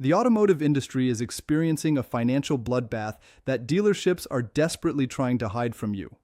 The automotive industry is experiencing a financial bloodbath that dealerships are desperately trying to hide from you.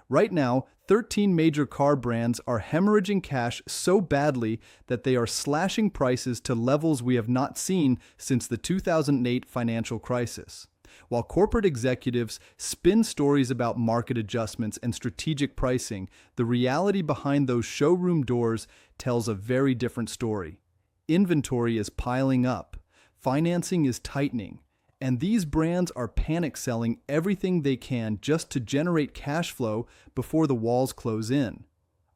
Right now, 13 major car brands are hemorrhaging cash so badly that they are slashing prices to levels we have not seen since the 2008 financial crisis. While corporate executives spin stories about market adjustments and strategic pricing, the reality behind those showroom doors tells a very different story. Inventory is piling up, financing is tightening, and these brands are panic selling everything they can just to generate cash flow before the walls close in.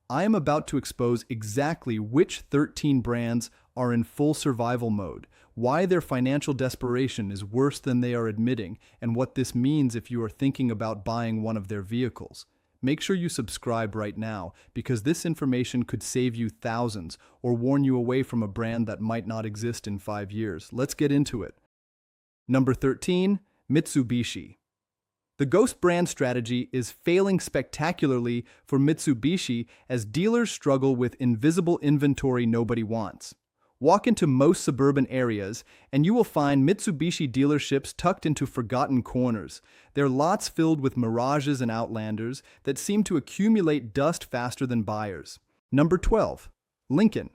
I am about to expose exactly which 13 brands are in full survival mode, why their financial desperation is worse than they are admitting, and what this means if you are thinking about buying one of their vehicles. Make sure you subscribe right now, because this information could save you thousands or warn you away from a brand that might not exist in 5 years. Let's get into it. Number 13, Mitsubishi. The ghost brand strategy is failing spectacularly for Mitsubishi as dealers struggle with invisible inventory nobody wants. Walk into most suburban areas, and you will find Mitsubishi dealerships tucked into forgotten corners, their lots filled with Mirages and Outlanders that seem to accumulate dust faster than buyers. Number 12, Lincoln.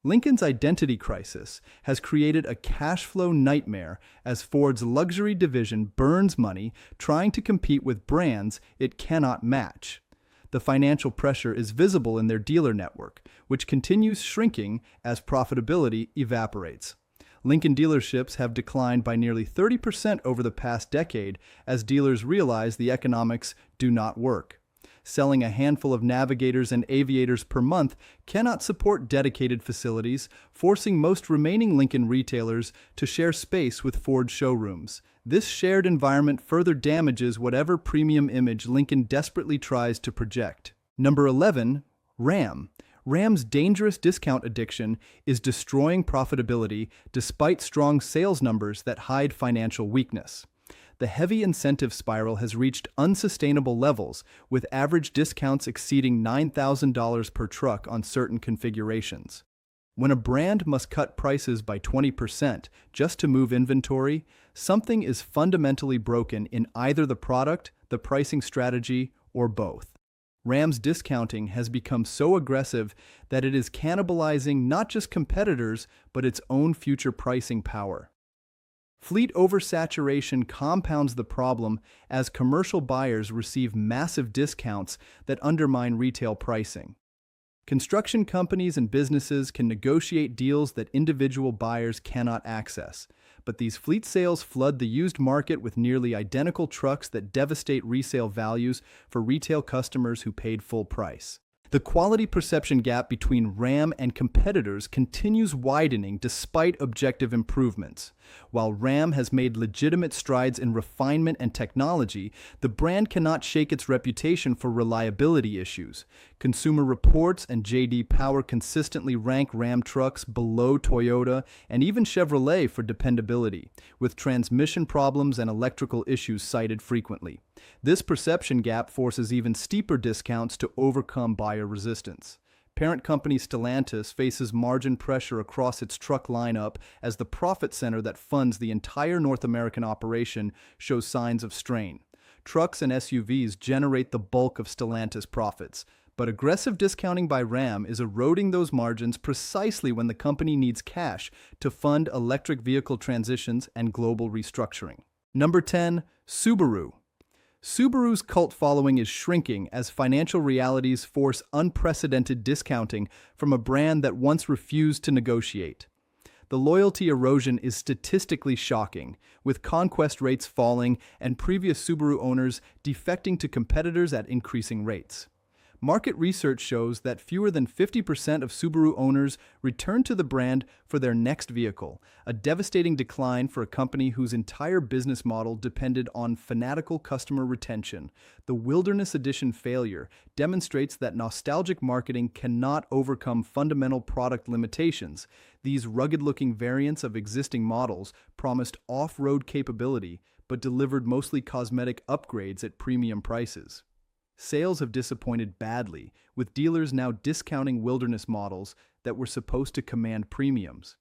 Lincoln's identity crisis has created a cash flow nightmare as Ford's luxury division burns money trying to compete with brands it cannot match. The financial pressure is visible in their dealer network, which continues shrinking as profitability evaporates. Lincoln dealerships have declined by nearly 30% over the past decade as dealers realize the economics do not work. Selling a handful of Navigators and Aviators per month cannot support dedicated facilities, forcing most remaining Lincoln retailers to share space with Ford showrooms. This shared environment further damages whatever premium image Lincoln desperately tries to project. Number 11, Ram. Ram's dangerous discount addiction is destroying profitability despite strong sales numbers that hide financial weakness. The heavy incentive spiral has reached unsustainable levels, with average discounts exceeding $9,000 per truck on certain configurations. When a brand must cut prices by 20% just to move inventory, something is fundamentally broken in either the product, the pricing strategy, or both. Ram's discounting has become so aggressive that it is cannibalizing not just competitors, but its own future pricing power. Fleet oversaturation compounds the problem as commercial buyers receive massive discounts that undermine retail pricing. Construction companies and businesses can negotiate deals that individual buyers cannot access, but these fleet sales flood the used market with nearly identical trucks that devastate resale values for retail customers who paid full price. The quality perception gap between Ram and competitors continues widening despite objective improvements. While Ram has made legitimate strides in refinement and technology, the brand cannot shake its reputation for reliability issues. Consumer Reports and J.D. Power consistently rank Ram trucks below Toyota and even Chevrolet for dependability, with transmission problems and electrical issues cited frequently. This perception gap forces even steeper discounts to overcome buyer resistance. Parent company Stellantis faces margin pressure across its truck lineup as the profit center that funds the entire North American operation shows signs of strain. Trucks and SUVs generate the bulk of Stellantis profits, but aggressive discounting by Ram is eroding those margins precisely when the company needs cash to fund electric vehicle transitions and global restructuring. Number 10, Subaru. Subaru's cult following is shrinking as financial realities force unprecedented discounting from a brand that once refused to negotiate. The loyalty erosion is statistically shocking, with conquest rates falling and previous Subaru owners defecting to competitors at increasing rates. Market research shows that fewer than 50% of Subaru owners return to the brand for their next vehicle, a devastating decline for a company whose entire business model depended on fanatical customer retention. The Wilderness Edition failure demonstrates that nostalgic marketing cannot overcome fundamental product limitations. These rugged-looking variants of existing models promised off-road capability, but delivered mostly cosmetic upgrades at premium prices. Sales have disappointed badly, with dealers now discounting Wilderness models that were supposed to command premiums.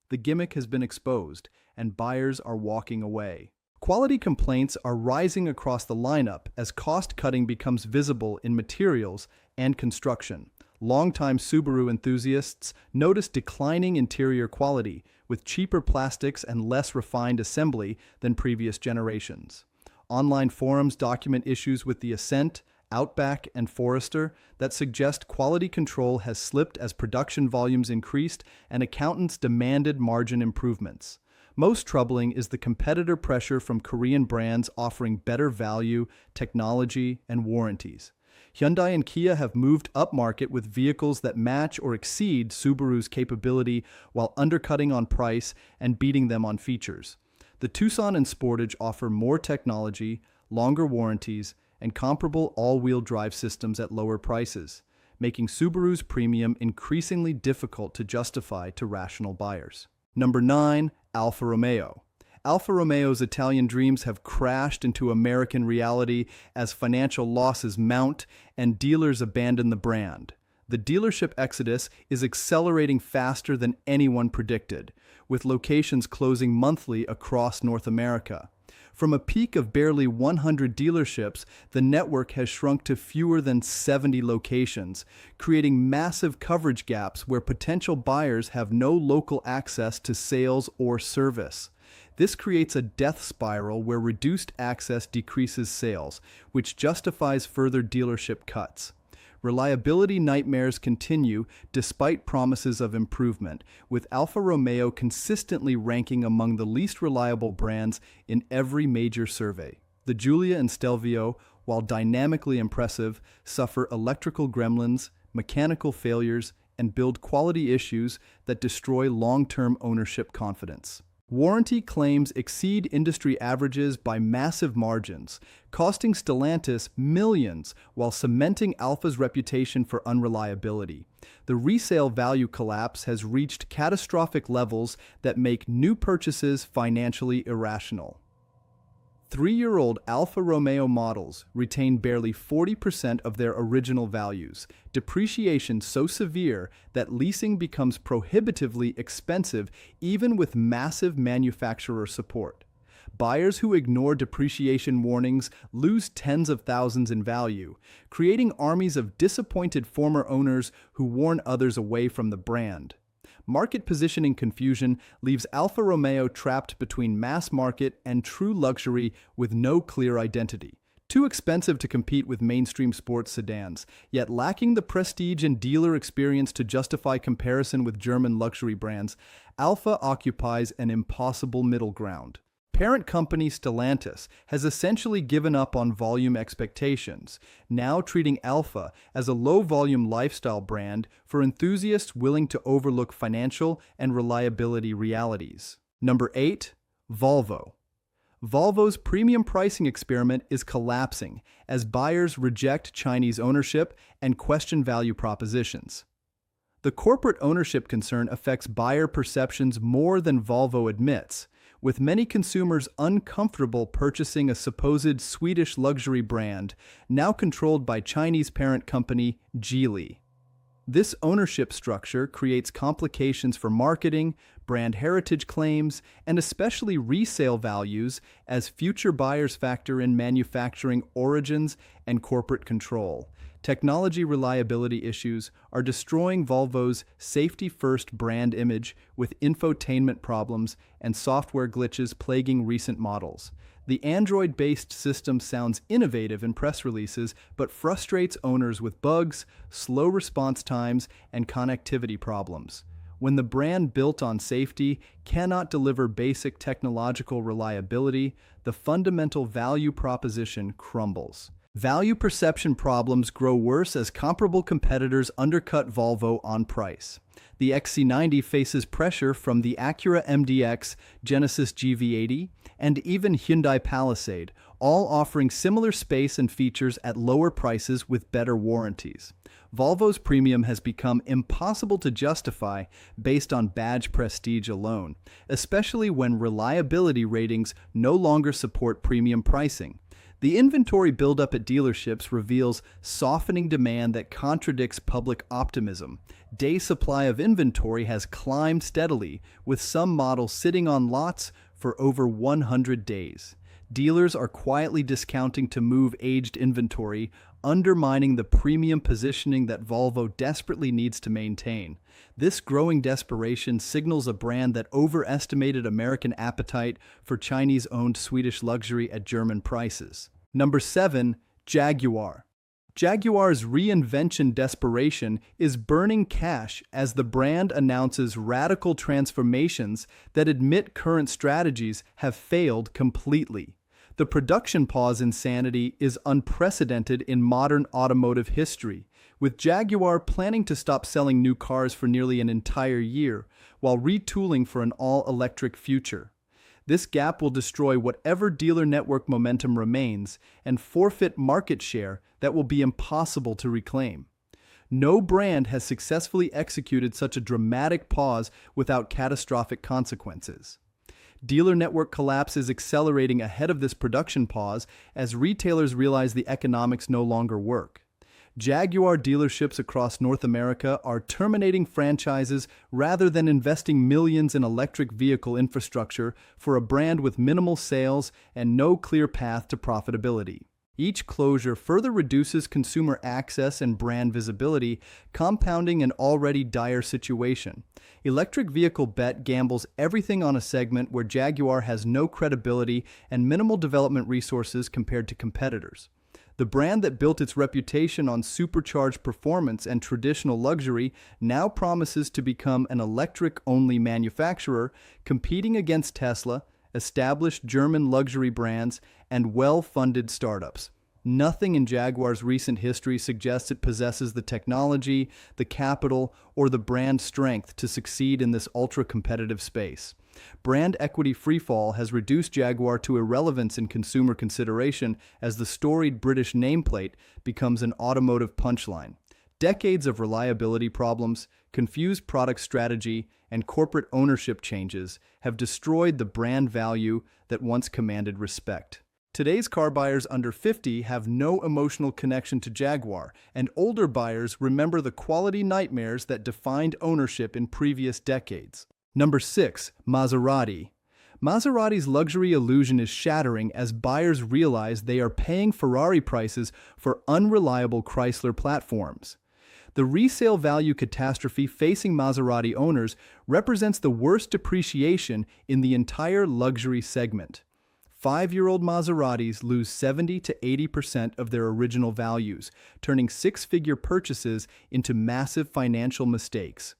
The gimmick has been exposed, and buyers are walking away. Quality complaints are rising across the lineup as cost-cutting becomes visible in materials and construction. Longtime Subaru enthusiasts notice declining interior quality, with cheaper plastics and less refined assembly than previous generations. Online forums document issues with the Ascent, Outback, and Forester that suggest quality control has slipped as production volumes increased and accountants demanded margin improvements. Most troubling is the competitor pressure from Korean brands offering better value, technology, and warranties. Hyundai and Kia have moved upmarket with vehicles that match or exceed Subaru's capability while undercutting on price and beating them on features. The Tucson and Sportage offer more technology, longer warranties, and comparable all-wheel drive systems at lower prices, making Subaru's premium increasingly difficult to justify to rational buyers. Number 9. Alfa Romeo. Alfa Romeo's Italian dreams have crashed into American reality as financial losses mount and dealers abandon the brand. The dealership exodus is accelerating faster than anyone predicted, with locations closing monthly across North America. From a peak of barely 100 dealerships, the network has shrunk to fewer than 70 locations, creating massive coverage gaps where potential buyers have no local access to sales or service. This creates a death spiral where reduced access decreases sales, which justifies further dealership cuts. Reliability nightmares continue despite promises of improvement, with Alfa Romeo consistently ranking among the least reliable brands in every major survey. The Giulia and Stelvio, while dynamically impressive, suffer electrical gremlins, mechanical failures, and build quality issues that destroy long-term ownership confidence. Warranty claims exceed industry averages by massive margins, costing Stellantis millions while cementing Alfa's reputation for unreliability. The resale value collapse has reached catastrophic levels that make new purchases financially irrational. 3-year-old Alfa Romeo models retain barely 40% of their original values, depreciation so severe that leasing becomes prohibitively expensive even with massive manufacturer support. Buyers who ignore depreciation warnings lose tens of thousands in value, creating armies of disappointed former owners who warn others away from the brand. Market positioning confusion leaves Alfa Romeo trapped between mass market and true luxury with no clear identity. Too expensive to compete with mainstream sports sedans, yet lacking the prestige and dealer experience to justify comparison with German luxury brands, Alfa occupies an impossible middle ground. Parent company Stellantis has essentially given up on volume expectations, now treating Alfa as a low-volume lifestyle brand for enthusiasts willing to overlook financial and reliability realities. Number 8. Volvo. Volvo's premium pricing experiment is collapsing as buyers reject Chinese ownership and question value propositions. The corporate ownership concern affects buyer perceptions more than Volvo admits, with many consumers uncomfortable purchasing a supposed Swedish luxury brand now controlled by Chinese parent company Geely. This ownership structure creates complications for marketing, brand heritage claims, and especially resale values as future buyers factor in manufacturing origins and corporate control. Technology reliability issues are destroying Volvo's safety-first brand image with infotainment problems and software glitches plaguing recent models. The Android-based system sounds innovative in press releases, but frustrates owners with bugs, slow response times, and connectivity problems. When the brand built on safety cannot deliver basic technological reliability, the fundamental value proposition crumbles. Value perception problems grow worse as comparable competitors undercut Volvo on price. The XC90 faces pressure from the Acura MDX, Genesis GV80, and even Hyundai Palisade, all offering similar space and features at lower prices with better warranties. Volvo's premium has become impossible to justify based on badge prestige alone, especially when reliability ratings no longer support premium pricing. The inventory buildup at dealerships reveals softening demand that contradicts public optimism. Day supply of inventory has climbed steadily, with some models sitting on lots for over 100 days. Dealers are quietly discounting to move aged inventory, undermining the premium positioning that Volvo desperately needs to maintain. This growing desperation signals a brand that overestimated American appetite for Chinese-owned Swedish luxury at German prices. Number 7. Jaguar. Jaguar's reinvention desperation is burning cash as the brand announces radical transformations that admit current strategies have failed completely. The production pause insanity is unprecedented in modern automotive history, with Jaguar planning to stop selling new cars for nearly an entire year, while retooling for an all-electric future. This gap will destroy whatever dealer network momentum remains and forfeit market share that will be impossible to reclaim. No brand has successfully executed such a dramatic pause without catastrophic consequences. Dealer network collapse is accelerating ahead of this production pause as retailers realize the economics no longer work. Jaguar dealerships across North America are terminating franchises rather than investing millions in electric vehicle infrastructure for a brand with minimal sales and no clear path to profitability. Each closure further reduces consumer access and brand visibility, compounding an already dire situation. Electric Vehicle Bet gambles everything on a segment where Jaguar has no credibility and minimal development resources compared to competitors. The brand that built its reputation on supercharged performance and traditional luxury now promises to become an electric-only manufacturer, competing against Tesla, established German luxury brands, and well-funded startups. Nothing in Jaguar's recent history suggests it possesses the technology, the capital, or the brand strength to succeed in this ultra-competitive space. Brand equity freefall has reduced Jaguar to irrelevance in consumer consideration as the storied British nameplate becomes an automotive punchline. Decades of reliability problems, confused product strategy, and corporate ownership changes have destroyed the brand value that once commanded respect. Today's car buyers under 50 have no emotional connection to Jaguar, and older buyers remember the quality nightmares that defined ownership in previous decades. Number 6. Maserati. Maserati's luxury illusion is shattering as buyers realize they are paying Ferrari prices for unreliable Chrysler platforms. The resale value catastrophe facing Maserati owners represents the worst depreciation in the entire luxury segment. 5-year-old Maseratis lose 70 to 80% of their original values, turning six-figure purchases into massive financial mistakes.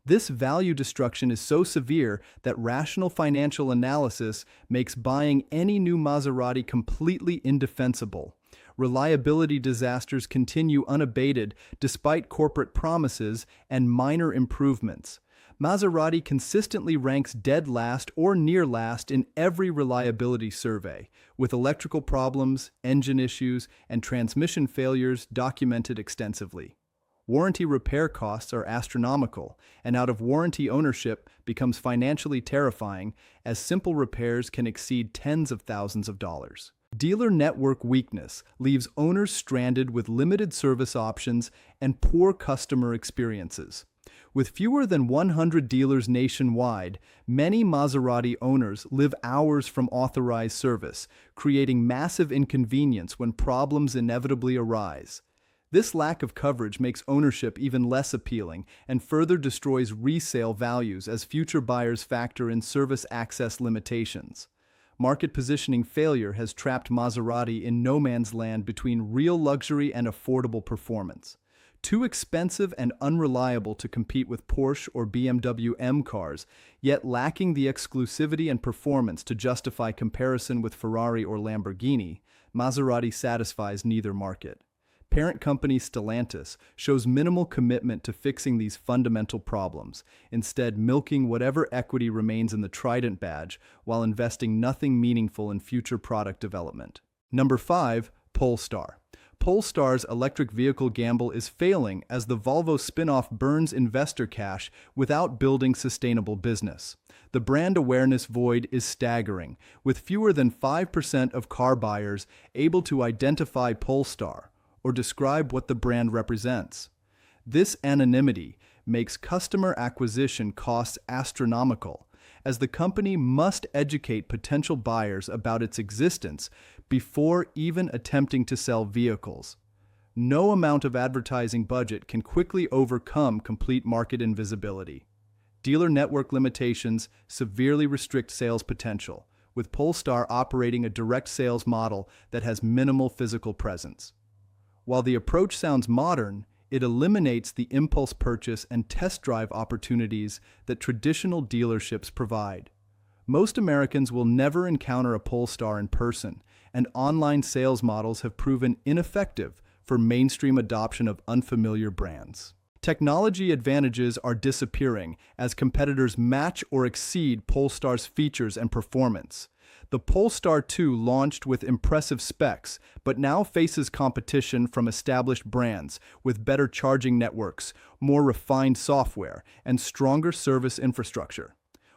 This value destruction is so severe that rational financial analysis makes buying any new Maserati completely indefensible. Reliability disasters continue unabated despite corporate promises and minor improvements. Maserati consistently ranks dead last or near last in every reliability survey, with electrical problems, engine issues, and transmission failures documented extensively. Warranty repair costs are astronomical, and out-of-warranty ownership becomes financially terrifying as simple repairs can exceed tens of thousands of dollars. Dealer network weakness leaves owners stranded with limited service options and poor customer experiences. With fewer than 100 dealers nationwide, many Maserati owners live hours from authorized service, creating massive inconvenience when problems inevitably arise. This lack of coverage makes ownership even less appealing and further destroys resale values as future buyers factor in service access limitations. Market positioning failure has trapped Maserati in no man's land between real luxury and affordable performance. Too expensive and unreliable to compete with Porsche or BMW M cars, yet lacking the exclusivity and performance to justify comparison with Ferrari or Lamborghini, Maserati satisfies neither market. Parent company Stellantis shows minimal commitment to fixing these fundamental problems, instead milking whatever equity remains in the Trident badge while investing nothing meaningful in future product development. Number 5. Polestar. Polestar's electric vehicle gamble is failing as the Volvo spin-off burns investor cash without building sustainable business. The brand awareness void is staggering, with fewer than 5% of car buyers able to identify Polestar or describe what the brand represents. This anonymity makes customer acquisition costs astronomical, as the company must educate potential buyers about its existence before even attempting to sell vehicles. No amount of advertising budget can quickly overcome complete market invisibility. Dealer network limitations severely restrict sales potential, with Polestar operating a direct sales model that has minimal physical presence. While the approach sounds modern, it eliminates the impulse purchase and test drive opportunities that traditional dealerships provide. Most Americans will never encounter a Polestar in person, and online sales models have proven ineffective for mainstream adoption of unfamiliar brands. Technology advantages are disappearing as competitors match or exceed Polestar's features and performance. The Polestar 2 launched with impressive specs, but now faces competition from established brands with better charging networks, more refined software, and stronger service infrastructure.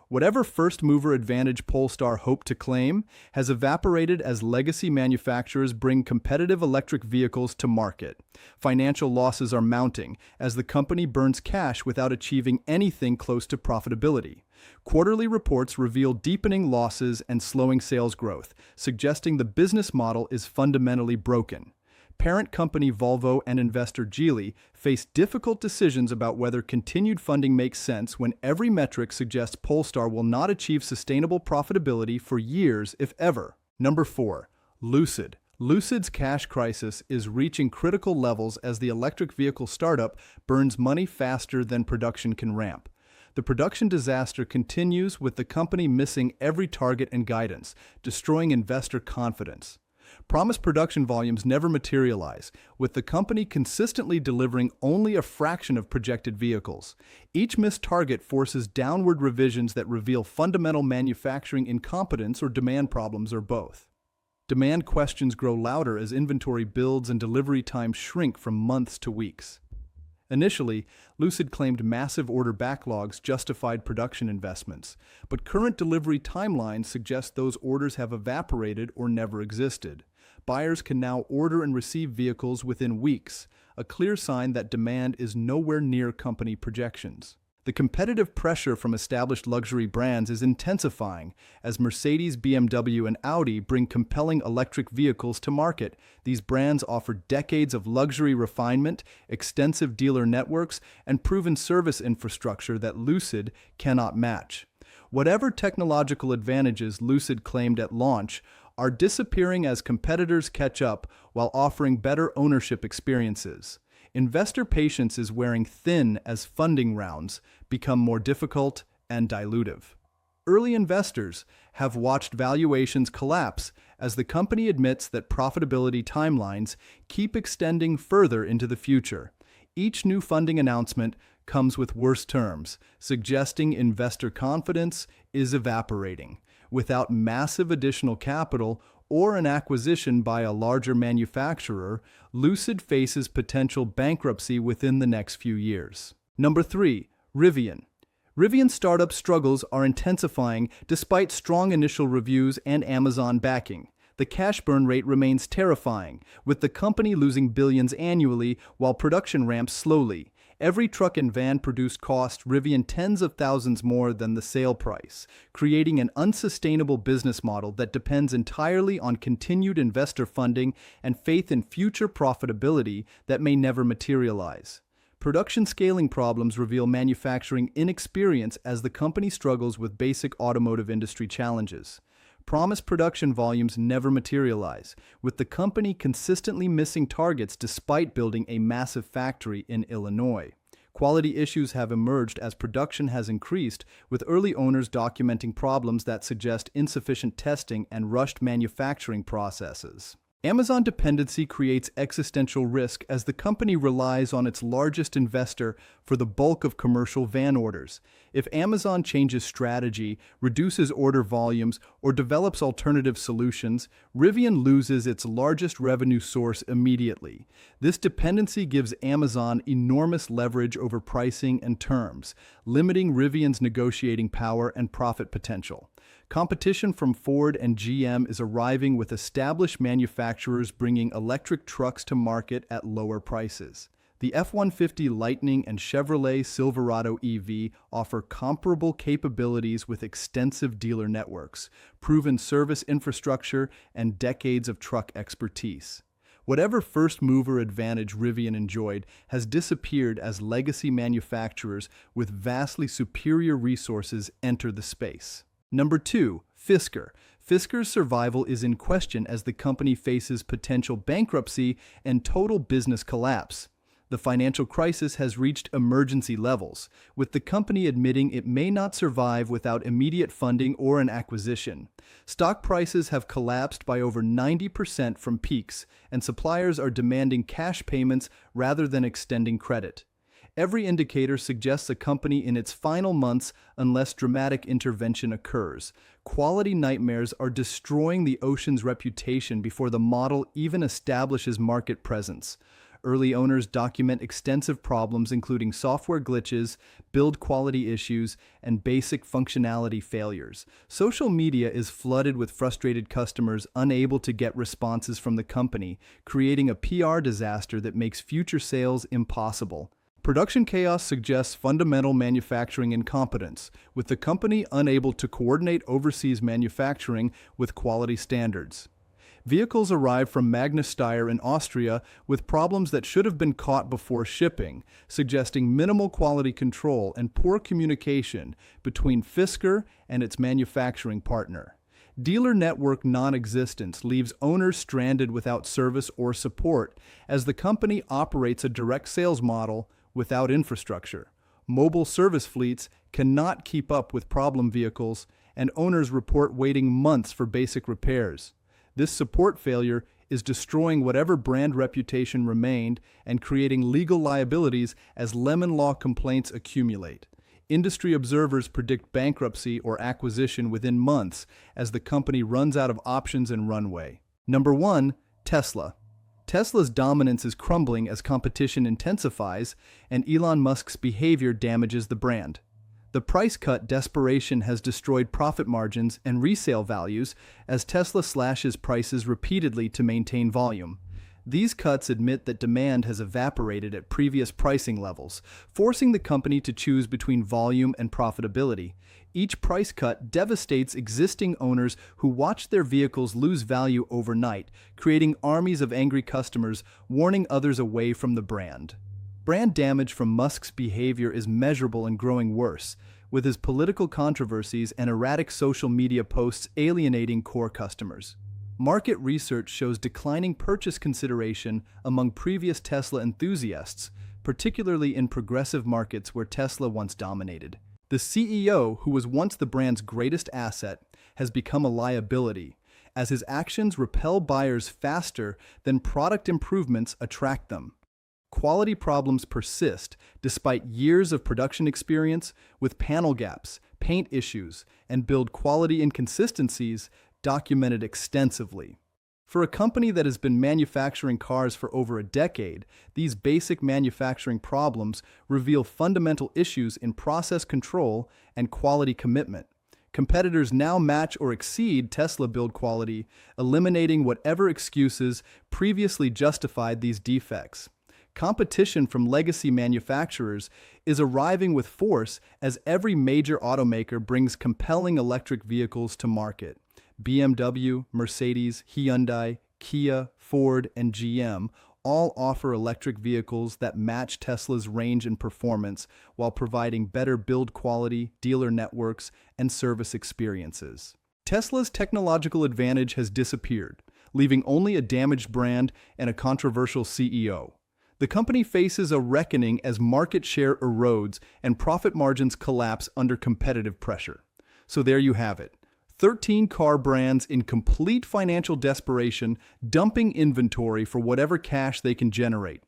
Whatever first-mover advantage Polestar hoped to claim has evaporated as legacy manufacturers bring competitive electric vehicles to market. Financial losses are mounting as the company burns cash without achieving anything close to profitability. Quarterly reports reveal deepening losses and slowing sales growth, suggesting the business model is fundamentally broken. Parent company Volvo and investor Geely face difficult decisions about whether continued funding makes sense when every metric suggests Polestar will not achieve sustainable profitability for years, if ever. Number 4. Lucid. Lucid's cash crisis is reaching critical levels as the electric vehicle startup burns money faster than production can ramp. The production disaster continues with the company missing every target and guidance, destroying investor confidence. Promised production volumes never materialize, with the company consistently delivering only a fraction of projected vehicles. Each missed target forces downward revisions that reveal fundamental manufacturing incompetence or demand problems or both. Demand questions grow louder as inventory builds and delivery times shrink from months to weeks. Initially, Lucid claimed massive order backlogs justified production investments, but current delivery timelines suggest those orders have evaporated or never existed. Buyers can now order and receive vehicles within weeks, a clear sign that demand is nowhere near company projections. The competitive pressure from established luxury brands is intensifying as Mercedes, BMW, and Audi bring compelling electric vehicles to market. These brands offer decades of luxury refinement, extensive dealer networks, and proven service infrastructure that Lucid cannot match. Whatever technological advantages Lucid claimed at launch are disappearing as competitors catch up while offering better ownership experiences. Investor patience is wearing thin as funding rounds become more difficult and dilutive. Early investors have watched valuations collapse as the company admits that profitability timelines keep extending further into the future. Each new funding announcement comes with worse terms, suggesting investor confidence is evaporating. Without massive additional capital or an acquisition by a larger manufacturer, Lucid faces potential bankruptcy within the next few years. Number 3. Rivian. Rivian startup struggles are intensifying despite strong initial reviews and Amazon backing. The cash burn rate remains terrifying, with the company losing billions annually while production ramps slowly. Every truck and van produced cost Rivian tens of thousands more than the sale price, creating an unsustainable business model that depends entirely on continued investor funding and faith in future profitability that may never materialize. Production scaling problems reveal manufacturing inexperience as the company struggles with basic automotive industry challenges. Promised production volumes never materialize, with the company consistently missing targets despite building a massive factory in Illinois. Quality issues have emerged as production has increased, with early owners documenting problems that suggest insufficient testing and rushed manufacturing processes. Amazon dependency creates existential risk as the company relies on its largest investor for the bulk of commercial van orders. If Amazon changes strategy, reduces order volumes, or develops alternative solutions, Rivian loses its largest revenue source immediately. This dependency gives Amazon enormous leverage over pricing and terms, limiting Rivian's negotiating power and profit potential. Competition from Ford and GM is arriving, with established manufacturers bringing electric trucks to market at lower prices. The F-150 Lightning and Chevrolet Silverado EV offer comparable capabilities with extensive dealer networks, proven service infrastructure, and decades of truck expertise. Whatever first-mover advantage Rivian enjoyed has disappeared as legacy manufacturers with vastly superior resources enter the space. Number 2. Fisker. Fisker's survival is in question as the company faces potential bankruptcy and total business collapse. The financial crisis has reached emergency levels, with the company admitting it may not survive without immediate funding or an acquisition. Stock prices have collapsed by over 90% from peaks, and suppliers are demanding cash payments rather than extending credit. Every indicator suggests a company in its final months unless dramatic intervention occurs. Quality nightmares are destroying the Ocean's reputation before the model even establishes market presence. Early owners document extensive problems including software glitches, build quality issues, and basic functionality failures. Social media is flooded with frustrated customers unable to get responses from the company, creating a PR disaster that makes future sales impossible. Production chaos suggests fundamental manufacturing incompetence, with the company unable to coordinate overseas manufacturing with quality standards. Vehicles arrive from Magna Steyr in Austria with problems that should have been caught before shipping, suggesting minimal quality control and poor communication between Fisker and its manufacturing partner. Dealer network non-existence leaves owners stranded without service or support, as the company operates a direct sales model without infrastructure. Mobile service fleets cannot keep up with problem vehicles, and owners report waiting months for basic repairs. This support failure is destroying whatever brand reputation remained and creating legal liabilities as lemon law complaints accumulate. Industry observers predict bankruptcy or acquisition within months as the company runs out of options and runway. Number 1. Tesla. Tesla's dominance is crumbling as competition intensifies and Elon Musk's behavior damages the brand. The price cut desperation has destroyed profit margins and resale values as Tesla slashes prices repeatedly to maintain volume. These cuts admit that demand has evaporated at previous pricing levels, forcing the company to choose between volume and profitability. Each price cut devastates existing owners who watch their vehicles lose value overnight, creating armies of angry customers, warning others away from the brand. Brand damage from Musk's behavior is measurable and growing worse, with his political controversies and erratic social media posts alienating core customers. Market research shows declining purchase consideration among previous Tesla enthusiasts, particularly in progressive markets where Tesla once dominated. The CEO, who was once the brand's greatest asset, has become a liability, as his actions repel buyers faster than product improvements attract them. Quality problems persist despite years of production experience, with panel gaps, paint issues, and build quality inconsistencies documented extensively. For a company that has been manufacturing cars for over a decade, these basic manufacturing problems reveal fundamental issues in process control and quality commitment. Competitors now match or exceed Tesla build quality, eliminating whatever excuses previously justified these defects. Competition from legacy manufacturers is arriving with force as every major automaker brings compelling electric vehicles to market. BMW, Mercedes, Hyundai, Kia, Ford, and GM all offer electric vehicles that match Tesla's range and performance while providing better build quality, dealer networks, and service experiences. Tesla's technological advantage has disappeared, leaving only a damaged brand and a controversial CEO. The company faces a reckoning as market share erodes and profit margins collapse under competitive pressure. So there you have it. 13 car brands in complete financial desperation, dumping inventory for whatever cash they can generate.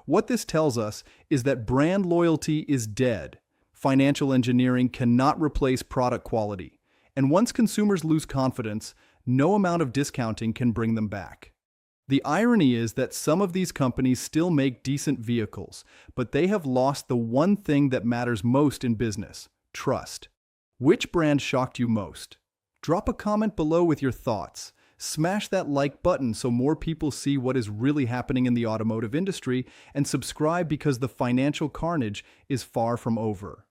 What this tells us is that brand loyalty is dead. Financial engineering cannot replace product quality. And once consumers lose confidence, no amount of discounting can bring them back. The irony is that some of these companies still make decent vehicles, but they have lost the one thing that matters most in business: trust. Which brand shocked you most? Drop a comment below with your thoughts. Smash that like button so more people see what is really happening in the automotive industry, and subscribe because the financial carnage is far from over.